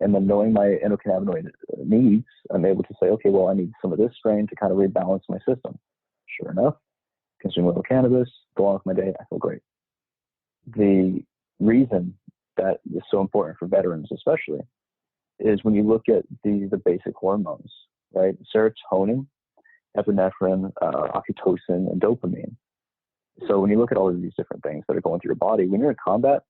And then knowing my endocannabinoid needs, I'm able to say, okay, well, I need some of this strain to kind of rebalance my system. Sure enough, consume a little cannabis, go on with my day, I feel great. The reason that is so important for veterans especially is when you look at the basic hormones, right? Serotonin, epinephrine, oxytocin, and dopamine. So when you look at all of these different things that are going through your body, when you're in combat,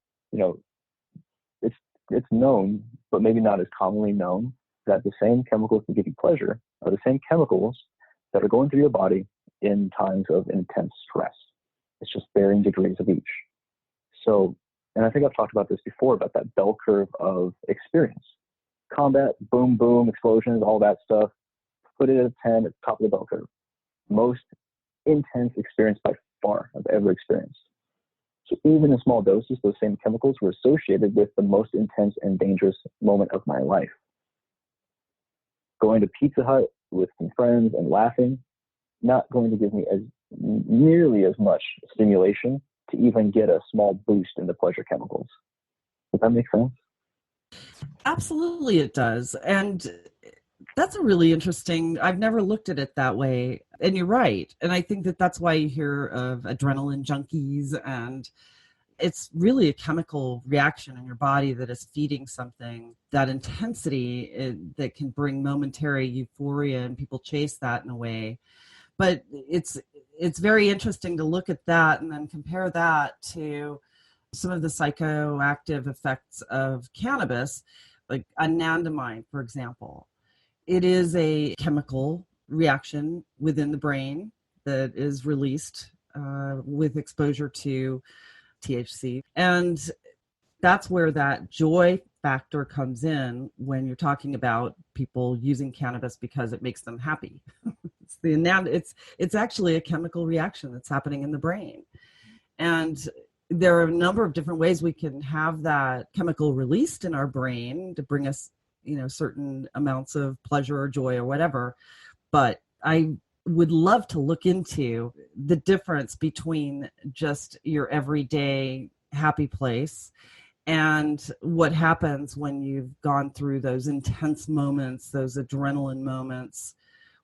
it's known, but maybe not as commonly known, that the same chemicals that give you pleasure are the same chemicals that are going through your body in times of intense stress. It's just varying degrees of each. So, and I think I've talked about this before, about that bell curve of experience. Combat, boom, boom, explosions, all that stuff. Put it at a 10 at the top of the bell curve. Most intense experience by far I've ever experienced. So even in small doses, those same chemicals were associated with the most intense and dangerous moment of my life. Going to Pizza Hut with some friends and laughing, not going to give me as nearly as much stimulation to even get a small boost in the pleasure chemicals. Does that make sense? Absolutely, it does. And that's a really interesting, I've never looked at it that way. And you're right. And I think that that's why you hear of adrenaline junkies, and it's really a chemical reaction in your body that is feeding something, that intensity that can bring momentary euphoria, and people chase that in a way. But it's very interesting to look at that and then compare that to some of the psychoactive effects of cannabis, like anandamide, for example. It is a chemical reaction within the brain that is released with exposure to THC. And that's where that joy factor comes in when you're talking about people using cannabis because it makes them happy. It's actually a chemical reaction that's happening in the brain. And there are a number of different ways we can have that chemical released in our brain to bring us, certain amounts of pleasure or joy or whatever. But I would love to look into the difference between just your everyday happy place and what happens when you've gone through those intense moments, those adrenaline moments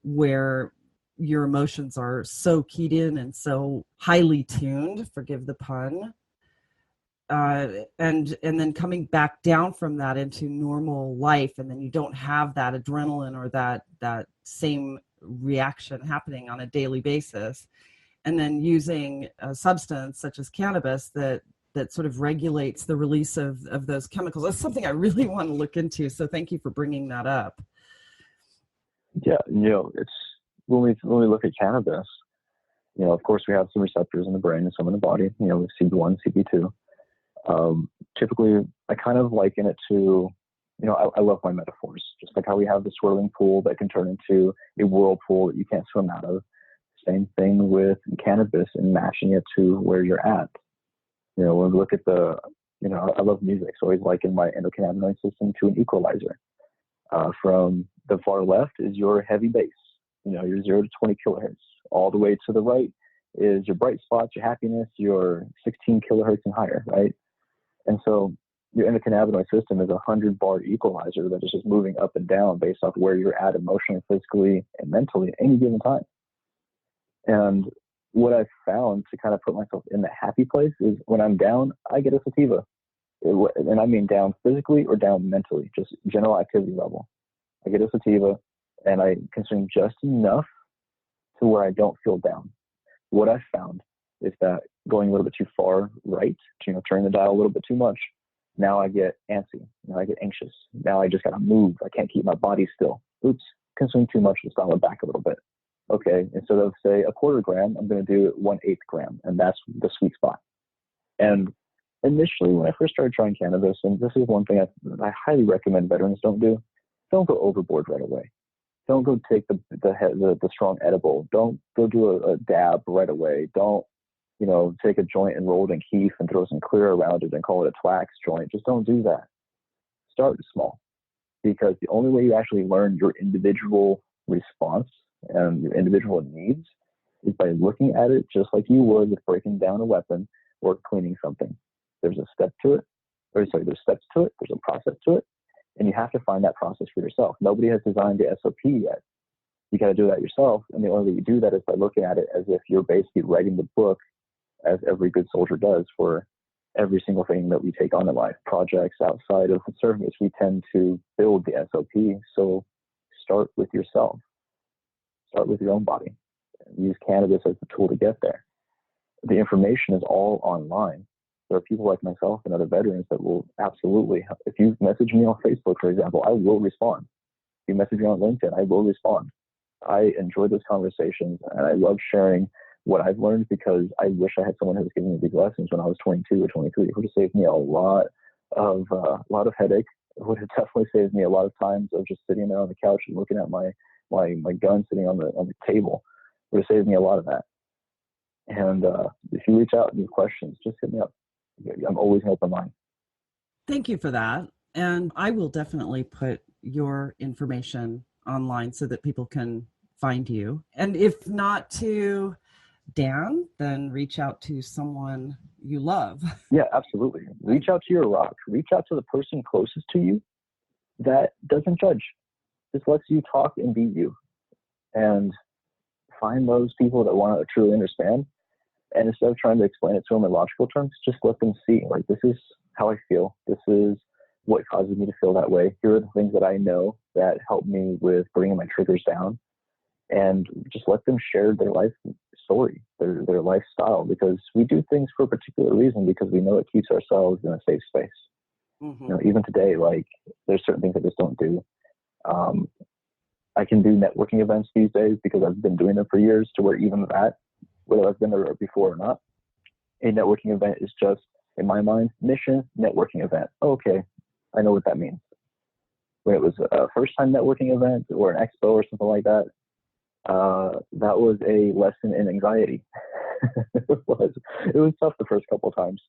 where your emotions are so keyed in and so highly tuned, forgive the pun, and then coming back down from that into normal life, and then you don't have that adrenaline or that same reaction happening on a daily basis, and then using a substance such as cannabis that sort of regulates the release of those chemicals. That's something I really want to look into. So thank you for bringing that up. Yeah, it's when we look at cannabis, of course we have some receptors in the brain and some in the body, CB1, CB2. Typically, I kind of liken it to, I love my metaphors, just like how we have the swirling pool that can turn into a whirlpool that you can't swim out of. Same thing with cannabis and matching it to where you're at. When we look at I love music, so I always liken my endocannabinoid system to an equalizer. From the far left is your heavy bass, your 0 to 20 kilohertz. All the way to the right is your bright spots, your happiness, your 16 kilohertz and higher, right? And so your endocannabinoid system is a 100-bar equalizer that is just moving up and down based off where you're at emotionally, physically, and mentally at any given time. And what I've found to kind of put myself in the happy place is when I'm down, I get a sativa. And I mean down physically or down mentally, just general activity level. I get a sativa and I consume just enough to where I don't feel down. What I've found is that going a little bit too far right, turning the dial a little bit too much, now I get antsy. Now I get anxious. Now I just got to move. I can't keep my body still. Oops, consume too much. Let's dial it back a little bit. Okay, instead of, say, a quarter gram, I'm going to do 1/8 gram, and that's the sweet spot. And initially, when I first started trying cannabis, and this is one thing I highly recommend veterans don't do, don't go overboard right away. Don't go take the strong edible. Don't go do a dab right away. Don't, take a joint and roll it in keef and throw some clear around it and call it a twax joint. Just don't do that. Start small, because the only way you actually learn your individual response and your individual needs is by looking at it just like you would with breaking down a weapon or cleaning something. There's steps to it. There's a process to it. And you have to find that process for yourself. Nobody has designed the SOP yet. You got to do that yourself. And the only way you do that is by looking at it as if you're basically writing the book, as every good soldier does, for every single thing that we take on in life. Projects outside of service, we tend to build the SOP. So start with yourself. Start with your own body. Use cannabis as the tool to get there. The information is all online. There are people like myself and other veterans that will absolutely, if you message me on Facebook, for example, I will respond. you message me on LinkedIn, I will respond. I enjoy those conversations, and I love sharing what I've learned, because I wish I had someone who was giving me these lessons when I was 22 or 23. It would have saved me a lot of headache. It would have definitely saved me a lot of times of just sitting there on the couch and looking at my gun sitting on the table. It would have saved me a lot of that. And if you reach out and you have questions, just hit me up. I'm always an open mind. Thank you for that. And I will definitely put your information online so that people can find you. And if not to Dan, then reach out to someone you love. Yeah, absolutely. Reach out to your rock. Reach out to the person closest to you that doesn't judge. Just lets you talk and be you. And find those people that want to truly understand. And instead of trying to explain it to them in logical terms, just let them see, like, this is how I feel. This is what causes me to feel that way. Here are the things that I know that help me with bringing my triggers down. And just let them share their life story, their lifestyle, because we do things for a particular reason, because we know it keeps ourselves in a safe space. Mm-hmm. You know, even today, like, there's certain things I just don't do. I can do networking events these days because I've been doing them for years, to where even that, whether I've been there before or not, a networking event is just, in my mind, mission networking event. Okay, I know what that means. When it was a first-time networking event or an expo or something like that, that was a lesson in anxiety. It was tough the first couple of times.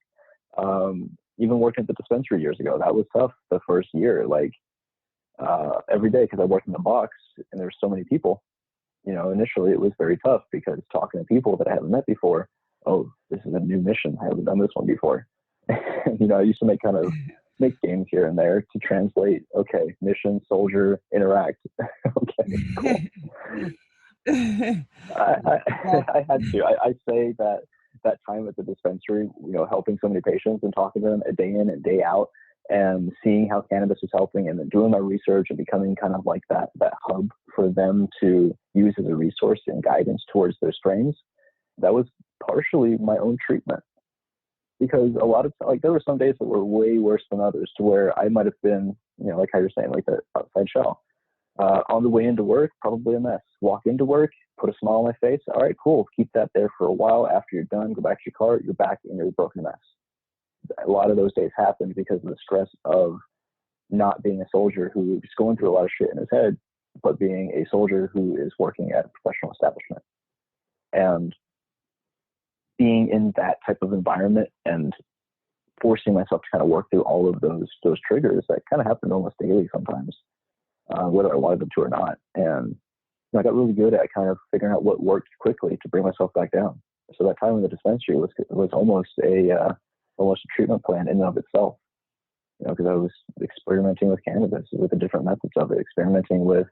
Even working at the dispensary years ago, that was tough the first year. Like, every day, because I worked in the box and there were so many people. You know, initially it was very tough, because talking to people that I haven't met before, oh, this is a new mission. I haven't done this one before. You know, I used to make games here and there to translate. Okay, mission, soldier, interact. Okay, cool. I had to. I say that time at the dispensary, you know, helping so many patients and talking to them a day in and day out, and seeing how cannabis was helping, and then doing my research and becoming kind of like that hub for them to use as a resource and guidance towards their strains. That was partially my own treatment, because a lot of, like, there were some days that were way worse than others, to where I might have been, you know, like how you're saying, like the outside shell. On the way into work, probably a mess. Walk into work, put a smile on my face. All right, cool. Keep that there for a while. After you're done, go back to your car. You're back in your broken mess. A lot of those days happened because of the stress of not being a soldier who is going through a lot of shit in his head, but being a soldier who is working at a professional establishment. And being in that type of environment and forcing myself to kind of work through all of those triggers that kind of happen almost daily sometimes, whether I wanted them to or not. And I got really good at kind of figuring out what worked quickly to bring myself back down. So that time in the dispensary was almost a treatment plan in and of itself. You know, because I was experimenting with cannabis, with the different methods of it, experimenting with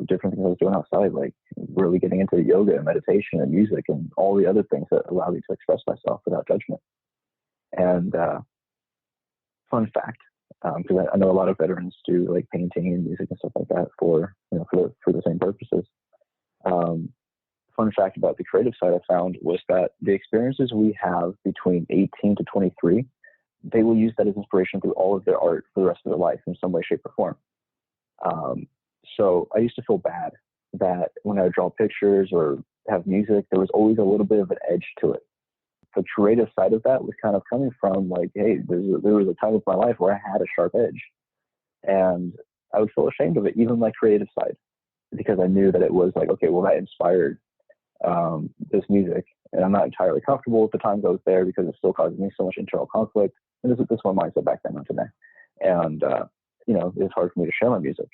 different things I was doing outside, like really getting into yoga and meditation and music and all the other things that allow me to express myself without judgment. And fun fact, because I know a lot of veterans do like painting and music and stuff like that for the same purposes. Fun fact about the creative side I found was that the experiences we have between 18 to 23, they will use that as inspiration through all of their art for the rest of their life in some way, shape, or form. So I used to feel bad that when I would draw pictures or have music, there was always a little bit of an edge to it. The creative side of that was kind of coming from like, hey, there was a time of my life where I had a sharp edge, and I would feel ashamed of it, even my creative side, because I knew that it was like, okay, well, that inspired this music, and I'm not entirely comfortable with the times I was there because it still causes me so much internal conflict. And this is my mindset back then, not today. And it's hard for me to share my music.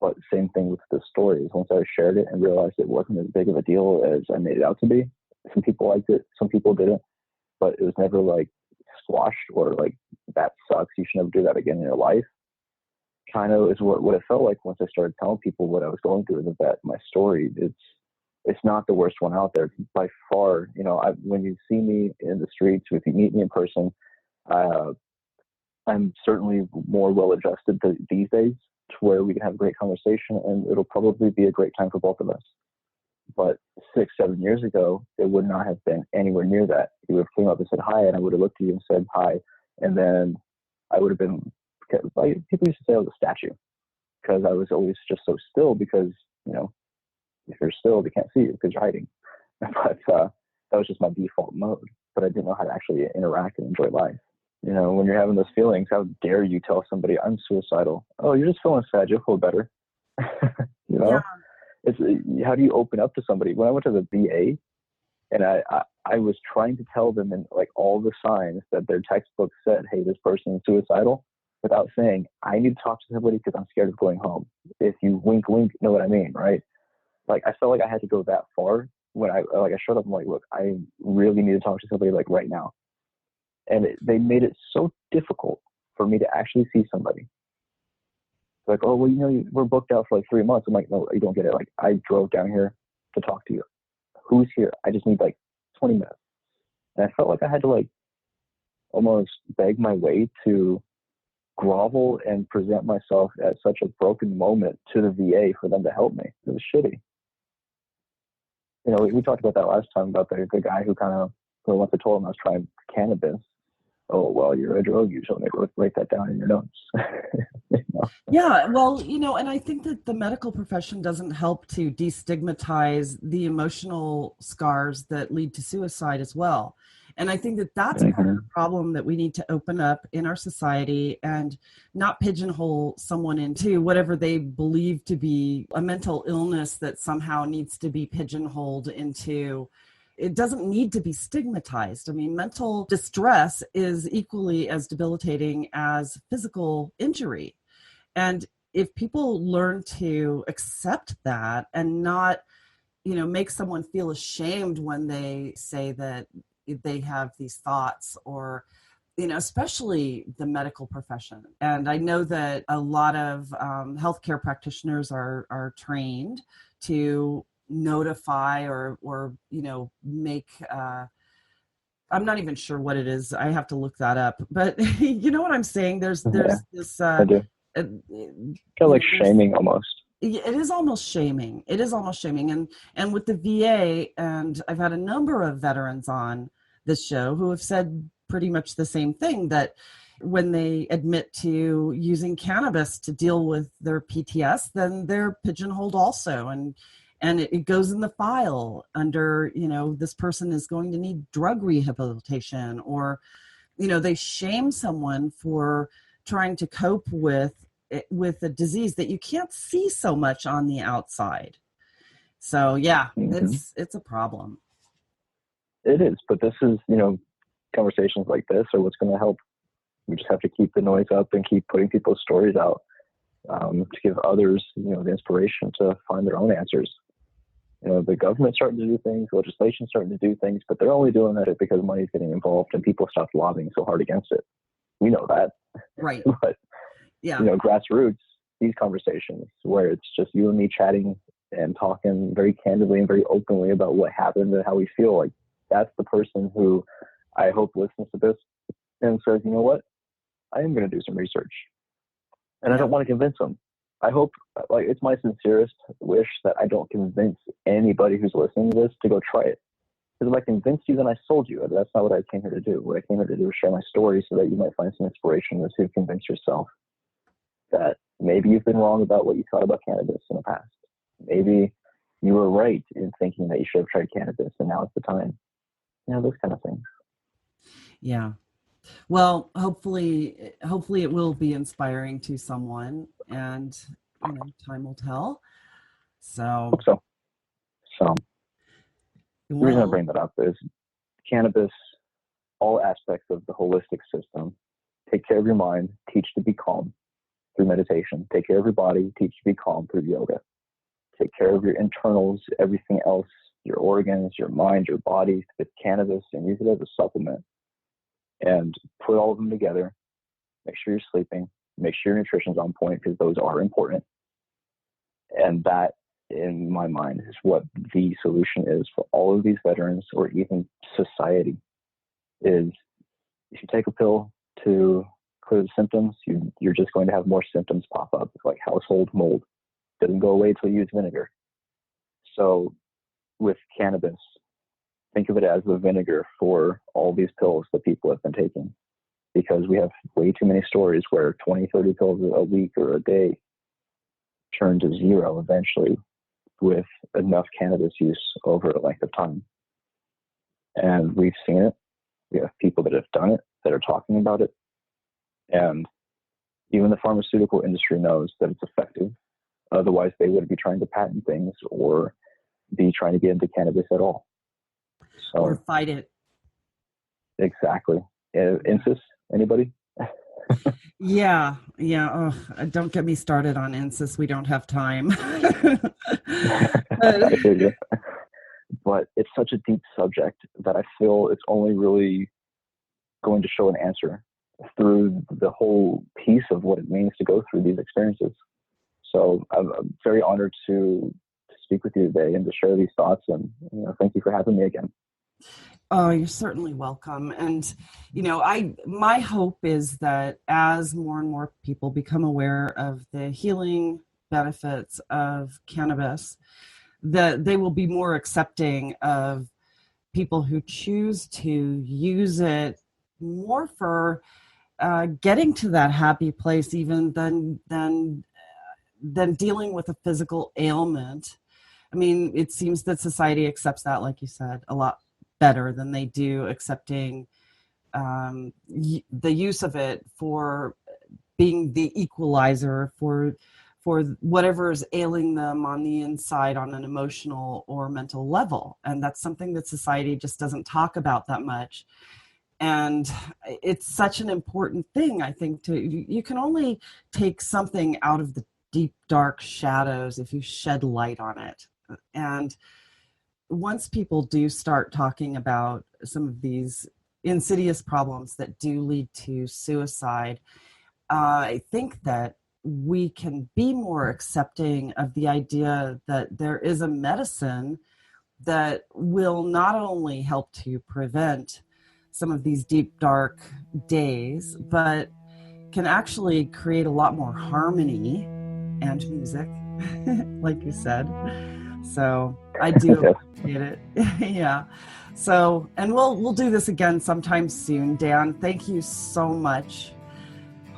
But same thing with the stories. Once I shared it and realized it wasn't as big of a deal as I made it out to be, some people liked it, some people didn't, but it was never like squashed or like, that sucks, you should never do that again in your life. Kind of is what it felt like once I started telling people what I was going through, is that my story, it's not the worst one out there by far. When you see me in the streets, if you meet me in person, I'm certainly more well-adjusted these days to where we can have a great conversation, and it'll probably be a great time for both of us. But 6-7 years ago, it would not have been anywhere near that. You would have came up and said hi, and I would have looked at you and said hi, and then I would have been, like, people used to say I was a statue. because I was always just so still because, if you're still, they can't see you because you're hiding. But that was just my default mode. But I didn't know how to actually interact and enjoy life. When you're having those feelings, how dare you tell somebody I'm suicidal? Oh, you're just feeling sad. You'll feel better. Yeah. It's how do you open up to somebody? When I went to the VA, and I was trying to tell them in like all the signs that their textbook said, hey, this person is suicidal, without saying, I need to talk to somebody because I'm scared of going home. If you wink, wink, know what I mean, right? Like, I felt like I had to go that far when I showed up. I'm like, look, I really need to talk to somebody like right now. And they made it so difficult for me to actually see somebody. Like, oh, well, we're booked out for like 3 months. I'm like, no, you don't get it. Like, I drove down here to talk to you. Who's here? I just need like 20 minutes. And I felt like I had to like almost beg my way to grovel and present myself at such a broken moment to the VA for them to help me. It was shitty. We talked about that last time about the guy who once I told him I was trying cannabis. Oh, well, you're a drug user. Write that down in your notes. Yeah, well, and I think that the medical profession doesn't help to destigmatize the emotional scars that lead to suicide as well. And I think that that's part of the problem that we need to open up in our society and not pigeonhole someone into whatever they believe to be a mental illness that somehow needs to be pigeonholed into. It doesn't need to be stigmatized. I mean, mental distress is equally as debilitating as physical injury. And if people learn to accept that and not, make someone feel ashamed when they say that they have these thoughts, or, especially the medical profession. And I know that a lot of healthcare practitioners are trained to notify or make I'm not even sure what it is. I have to look that up. But you know what I'm saying? There's this I do. Kind of like shaming almost. It is almost shaming. And with the VA, and I've had a number of veterans on this show who have said pretty much the same thing, that when they admit to using cannabis to deal with their PTSD, then they're pigeonholed also. And it goes in the file under, this person is going to need drug rehabilitation, or, they shame someone for trying to cope with a disease that you can't see so much on the outside. So yeah, it's a problem. It is, but this is, conversations like this are what's going to help. We just have to keep the noise up and keep putting people's stories out, to give others, the inspiration to find their own answers. The government's starting to do things, legislation's starting to do things, but they're only doing that because money's getting involved and people stop lobbying so hard against it. We know that. Right. But, grassroots, these conversations where it's just you and me chatting and talking very candidly and very openly about what happened and how we feel, like that's the person who I hope listens to this and says, you know what, I am going to do some research. And I don't want to convince them. I hope, it's my sincerest wish that I don't convince anybody who's listening to this to go try it. Because if I convinced you, then I sold you. That's not what I came here to do. What I came here to do is share my story so that you might find some inspiration to convince yourself that maybe you've been wrong about what you thought about cannabis in the past. Maybe you were right in thinking that you should have tried cannabis and now it's the time. Those kind of things. Yeah. Well, hopefully it will be inspiring to someone, and time will tell. So, hope so. The reason I bring that up is cannabis, all aspects of the holistic system. Take care of your mind, teach to be calm through meditation. Take care of your body, teach to be calm through yoga. Take care of your internals, everything else, your organs, your mind, your body with cannabis, and use it as a supplement. And put all of them together. Make sure you're sleeping. Make sure your nutrition's on point, because those are important. And that, in my mind, is what the solution is for all of these veterans, or even society, is if you take a pill to clear the symptoms, you're just going to have more symptoms pop up, like household mold. Doesn't go away until you use vinegar. So with cannabis, think of it as the vinegar for all these pills that people have been taking, because we have way too many stories where 20, 30 pills a week or a day turn to zero eventually with enough cannabis use over a length of time. And we've seen it. We have people that have done it, that are talking about it. And even the pharmaceutical industry knows that it's effective. Otherwise, they wouldn't be trying to patent things or be trying to get into cannabis at all. So, or fight it. Exactly. Insys, anybody? Yeah. Oh, don't get me started on Insys. We don't have time. But it's such a deep subject that I feel it's only really going to show an answer through the whole piece of what it means to go through these experiences. So I'm very honored to speak with you today and to share these thoughts. And thank you for having me again. Oh, you're certainly welcome. And, my hope is that as more and more people become aware of the healing benefits of cannabis, that they will be more accepting of people who choose to use it more for getting to that happy place, even than dealing with a physical ailment. I mean, it seems that society accepts that, like you said, a lot better than they do accepting the use of it for being the equalizer for whatever is ailing them on the inside on an emotional or mental level. And that's something that society just doesn't talk about that much. And it's such an important thing, I think, you can only take something out of the deep, dark shadows if you shed light on it. And once people do start talking about some of these insidious problems that do lead to suicide, I think that we can be more accepting of the idea that there is a medicine that will not only help to prevent some of these deep, dark days, but can actually create a lot more harmony and music, like you said. So I do appreciate it. Yeah. So, and we'll do this again sometime soon. Dan, thank you so much.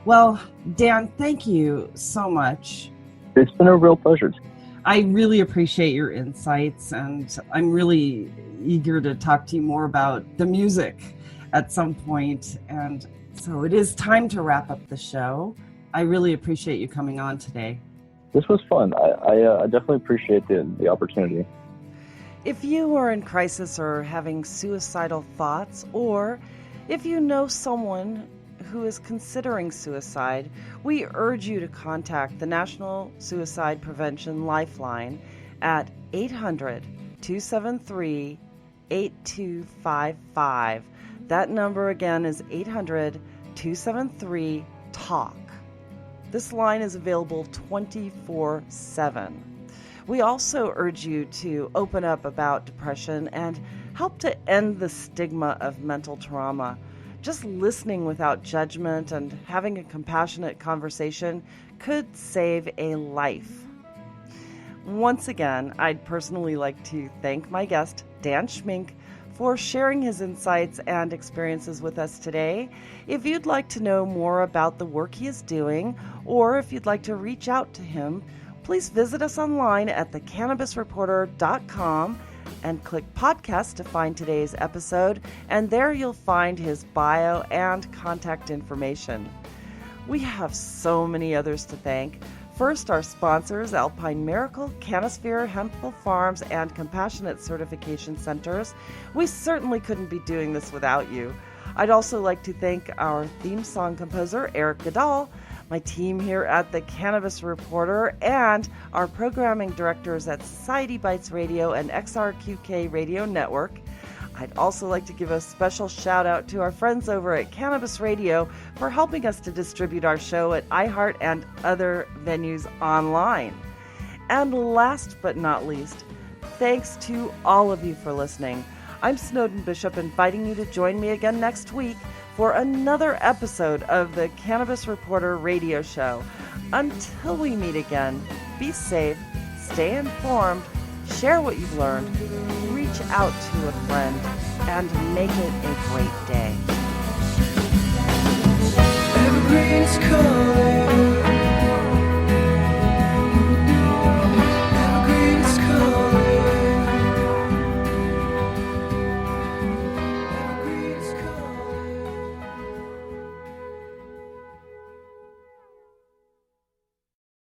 Well, Dan, thank you so much. It's been a real pleasure. I really appreciate your insights, and I'm really eager to talk to you more about the music at some point. And so it is time to wrap up the show. I really appreciate you coming on today. This was fun. I definitely appreciate the opportunity. If you are in crisis or having suicidal thoughts, or if you know someone who is considering suicide, we urge you to contact the National Suicide Prevention Lifeline at 800-273-8255. That number again is 800-273-TALK. This line is available 24/7. We also urge you to open up about depression and help to end the stigma of mental trauma. Just listening without judgment and having a compassionate conversation could save a life. Once again, I'd personally like to thank my guest, Dan Schmink, for sharing his insights and experiences with us today. If you'd like to know more about the work he is doing, or if you'd like to reach out to him, please visit us online at thecannabisreporter.com and click podcast to find today's episode, and there you'll find his bio and contact information. We have so many others to thank. First, our sponsors, Alpine Miracle, Canosphere, Hempful Farms, and Compassionate Certification Centers. We certainly couldn't be doing this without you. I'd also like to thank our theme song composer, Eric Goodall, my team here at the Cannabis Reporter, and our programming directors at Society Bites Radio and XRQK Radio Network. I'd also like to give a special shout out to our friends over at Cannabis Radio for helping us to distribute our show at iHeart and other venues online. And last but not least, thanks to all of you for listening. I'm Snowden Bishop, inviting you to join me again next week for another episode of the Cannabis Reporter Radio Show. Until we meet again, be safe, stay informed, share what you've learned, reach out to a friend, and make it a great day. Evergreen's calling.